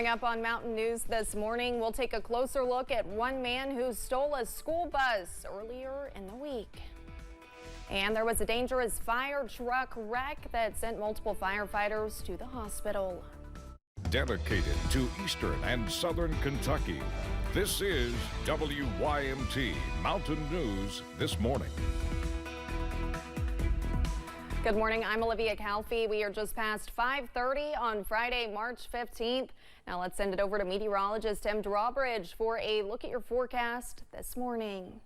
Coming up on Mountain News this morning, we'll take a closer look at one man who stole a school bus earlier in the week. And there was a dangerous fire truck wreck that sent multiple firefighters to the hospital. Dedicated to Eastern and Southern Kentucky, this is WYMT Mountain News This Morning. Good morning, I'm Olivia Calfee. We are just past 5:30 on Friday, March 15th. Now let's send it over to meteorologist Tim Drawbridge for a look at your forecast this morning.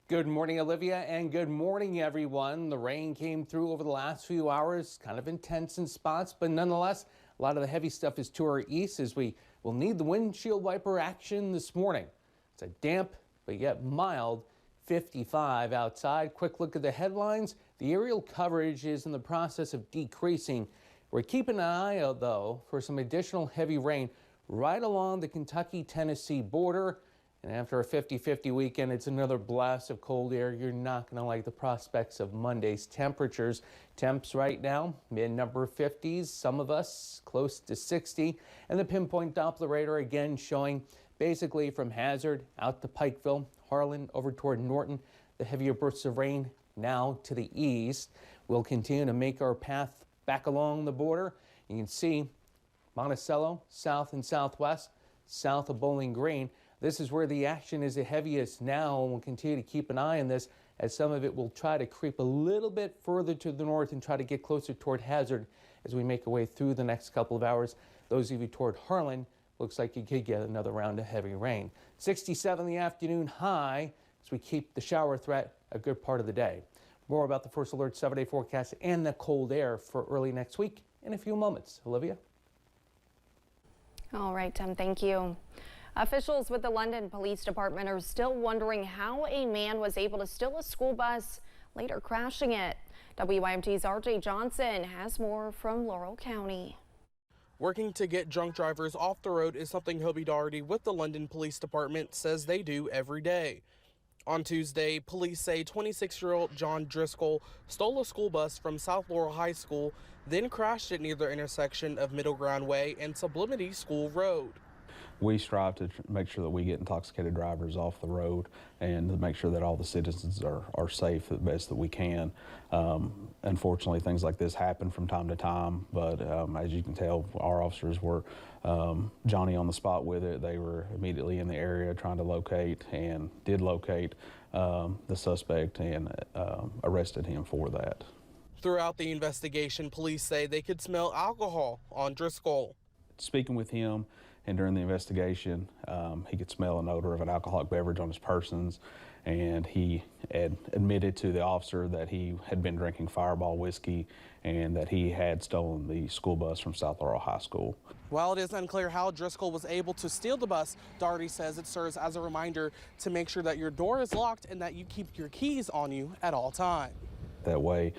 Good morning, Olivia, and good morning, everyone. The rain came through over the last few hours, kind of intense in spots, but nonetheless, a lot of the heavy stuff is to our east as we will need the windshield wiper action this morning. It's a damp but yet mild 55 outside. Quick look at the headlines. The aerial coverage is in the process of decreasing. We're keeping an eye out, though, for some additional heavy rain right along the Kentucky-Tennessee border. And after a 50-50 weekend, it's another blast of cold air. You're not going to like the prospects of Monday's temperatures. Temps right now, mid-number 50s, some of us close to 60. And the pinpoint Doppler radar again showing basically from Hazard out to Pikeville, Harlan over toward Norton. The heavier bursts of rain now to the east. We'll continue to make our path back along the border. You can see Monticello, south and southwest, south of Bowling Green. This is where the action is the heaviest now, and we'll continue to keep an eye on this as some of it will try to creep a little bit further to the north and try to get closer toward Hazard as we make our way through the next couple of hours. Those of you toward Harlan, looks like you could get another round of heavy rain. 67 in the afternoon high as we keep the shower threat a good part of the day. More about the First Alert 7-day forecast and the cold air for early next week in a few moments. Olivia? All right, Tim, thank you. Officials with the London Police Department are still wondering how a man was able to steal a school bus, later crashing it. WYMT's RJ Johnson has more from Laurel County. Working to get drunk drivers off the road is something Hobie Doherty with the London Police Department says they do every day. On Tuesday, police say 26-year-old John Driscoll stole a school bus from South Laurel High School, then crashed it near the intersection of Middle Ground Way and Sublimity School Road. We strive to make sure that we get intoxicated drivers off the road and to make sure that all the citizens are safe the best that we can. Unfortunately, things like this happen from time to time, but as you can tell, our officers were Johnny on the spot with it. They were immediately in the area trying to locate and did locate the suspect and arrested him for that. Throughout the investigation, police say they could smell alcohol on Driscoll. Speaking with him, and during the investigation, he could smell an odor of an alcoholic beverage on his persons, and he had admitted to the officer that he had been drinking Fireball whiskey and that he had stolen the school bus from South Laurel High School. While it is unclear how Driscoll was able to steal the bus, Doherty says it serves as a reminder to make sure that your door is locked and that you keep your keys on you at all times. That way,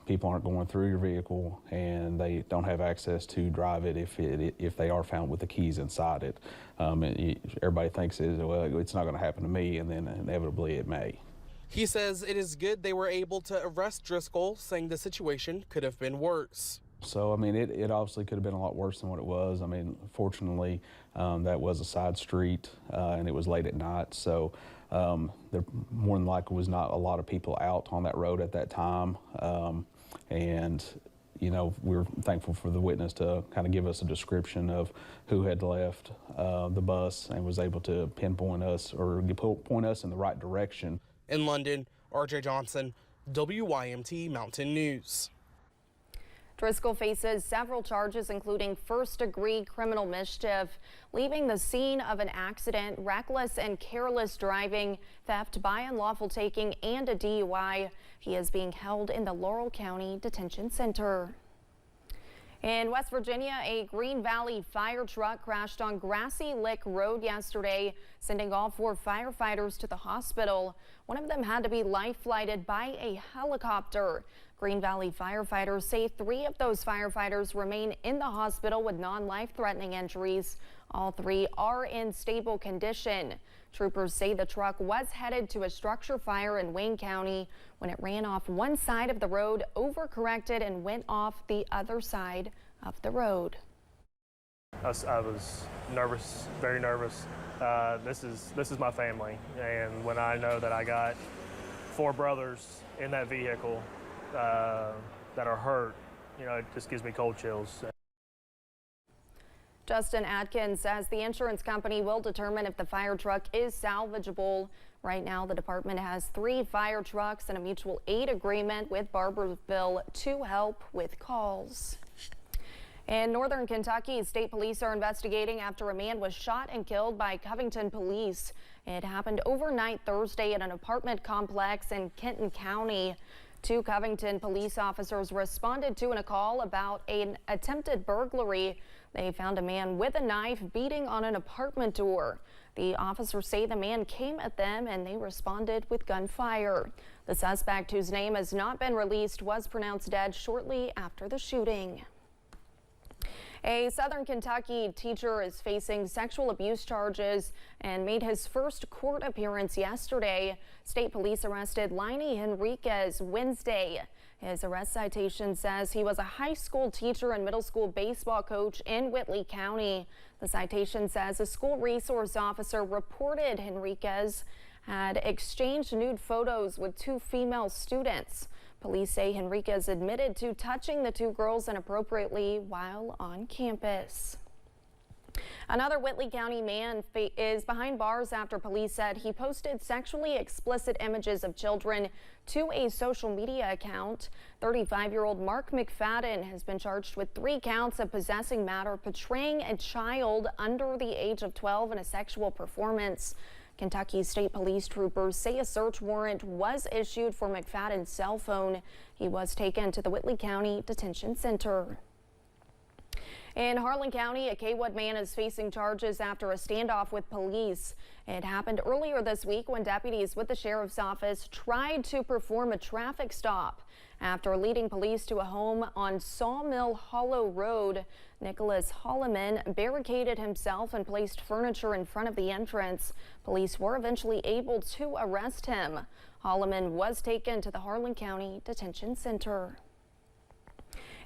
people aren't going through your vehicle and they don't have access to drive it if they are found with the keys inside it. Everybody thinks, well, it's not going to happen to me, and then inevitably it may. He says it is good they were able to arrest Driscoll, saying the situation could have been worse. So, I mean, it obviously could have been a lot worse than what it was. I mean, fortunately, that was a side street and it was late at night. So there more than likely was not a lot of people out on that road at that time. And, you know, we're thankful for the witness to kind of give us a description of who had left the bus and was able to pinpoint us or point us in the right direction. In London, RJ Johnson, WYMT Mountain News. Driscoll faces several charges, including first-degree criminal mischief, leaving the scene of an accident, reckless and careless driving, theft by unlawful taking, and a DUI. He is being held in the Laurel County Detention Center. In West Virginia, a Green Valley fire truck crashed on Grassy Lick Road yesterday, sending all 4 firefighters to the hospital. One of them had to be life-flighted by a helicopter. Green Valley firefighters say 3 of those firefighters remain in the hospital with non-life-threatening injuries. All 3 are in stable condition. Troopers say the truck was headed to a structure fire in Wayne County when it ran off one side of the road, overcorrected, and went off the other side of the road. I was nervous, very nervous. This is my family, and when I know that I got 4 brothers in that vehicle that are hurt, you know, it just gives me cold chills. Justin Atkins says the insurance company will determine if the fire truck is salvageable. Right now, the department has 3 fire trucks and a mutual aid agreement with Barberville to help with calls. In northern Kentucky, state police are investigating after a man was shot and killed by Covington police. It happened overnight Thursday at an apartment complex in Kenton County. 2 Covington police officers responded to a call about an attempted burglary. They found a man with a knife beating on an apartment door. The officers say the man came at them and they responded with gunfire. The suspect, whose name has not been released, was pronounced dead shortly after the shooting. A Southern Kentucky teacher is facing sexual abuse charges and made his first court appearance yesterday. State police arrested Liney Henriquez Wednesday. His arrest citation says he was a high school teacher and middle school baseball coach in Whitley County. The citation says a school resource officer reported Henriquez had exchanged nude photos with 2 female students. Police say Henriquez admitted to touching the 2 girls inappropriately while on campus. Another Whitley County man is behind bars after police said he posted sexually explicit images of children to a social media account. 35-year-old Mark McFadden has been charged with 3 counts of possessing matter portraying a child under the age of 12 in a sexual performance. Kentucky State Police troopers say a search warrant was issued for McFadden's cell phone. He was taken to the Whitley County Detention Center. In Harlan County, a Kaywood man is facing charges after a standoff with police. It happened earlier this week when deputies with the sheriff's office tried to perform a traffic stop. After leading police to a home on Sawmill Hollow Road, Nicholas Holloman barricaded himself and placed furniture in front of the entrance. Police were eventually able to arrest him. Holloman was taken to the Harlan County Detention Center.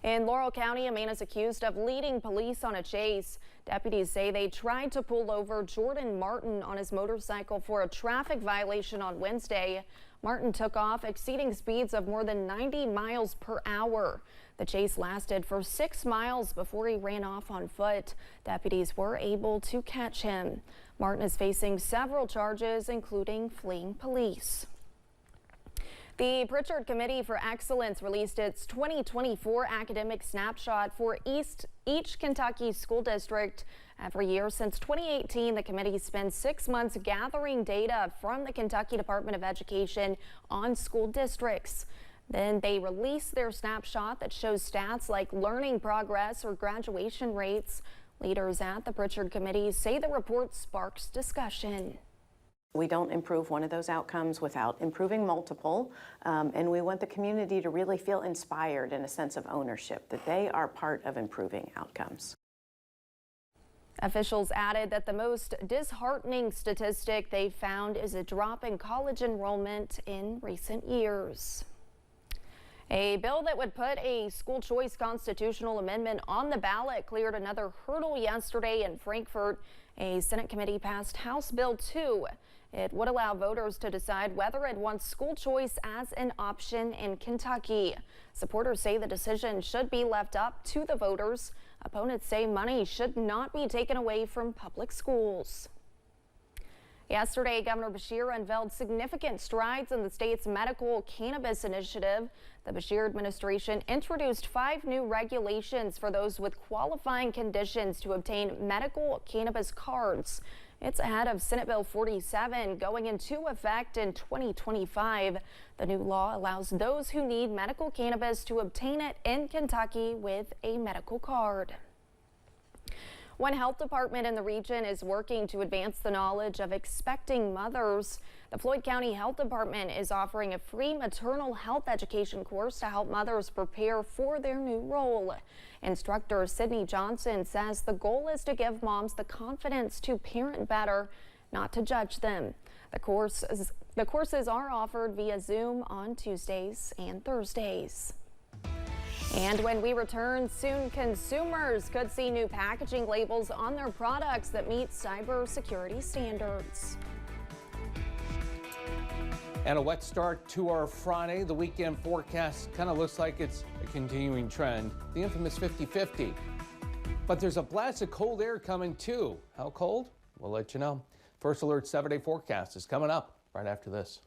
In Laurel County, a man is accused of leading police on a chase. Deputies say they tried to pull over Jordan Martin on his motorcycle for a traffic violation on Wednesday. Martin took off, exceeding speeds of more than 90 miles per hour. The chase lasted for 6 miles before he ran off on foot. Deputies were able to catch him. Martin is facing several charges, including fleeing police. The Pritchard Committee for Excellence released its 2024 academic snapshot for each Kentucky school district. Every year since 2018, the committee spends 6 months gathering data from the Kentucky Department of Education on school districts. Then they release their snapshot that shows stats like learning progress or graduation rates. Leaders at the Pritchard Committee say the report sparks discussion. We don't improve one of those outcomes without improving multiple, and we want the community to really feel inspired in a sense of ownership, that they are part of improving outcomes. Officials added that the most disheartening statistic they found is a drop in college enrollment in recent years. A bill that would put a school choice constitutional amendment on the ballot cleared another hurdle yesterday in Frankfort. A Senate committee passed House Bill 2. It would allow voters to decide whether it wants school choice as an option in Kentucky. Supporters say the decision should be left up to the voters. Opponents say money should not be taken away from public schools. Yesterday, Governor Beshear unveiled significant strides in the state's medical cannabis initiative. The Beshear administration introduced 5 new regulations for those with qualifying conditions to obtain medical cannabis cards. It's ahead of Senate Bill 47 going into effect in 2025. The new law allows those who need medical cannabis to obtain it in Kentucky with a medical card. One health department in the region is working to advance the knowledge of expecting mothers. The Floyd County Health Department is offering a free maternal health education course to help mothers prepare for their new role. Instructor Sydney Johnson says the goal is to give moms the confidence to parent better, not to judge them. The courses are offered via Zoom on Tuesdays and Thursdays. And when we return, soon consumers could see new packaging labels on their products that meet cybersecurity standards. And a wet start to our Friday. The weekend forecast kind of looks like it's a continuing trend, the infamous 50-50. But there's a blast of cold air coming too. How cold? We'll let you know. First Alert 7-day forecast is coming up right after this.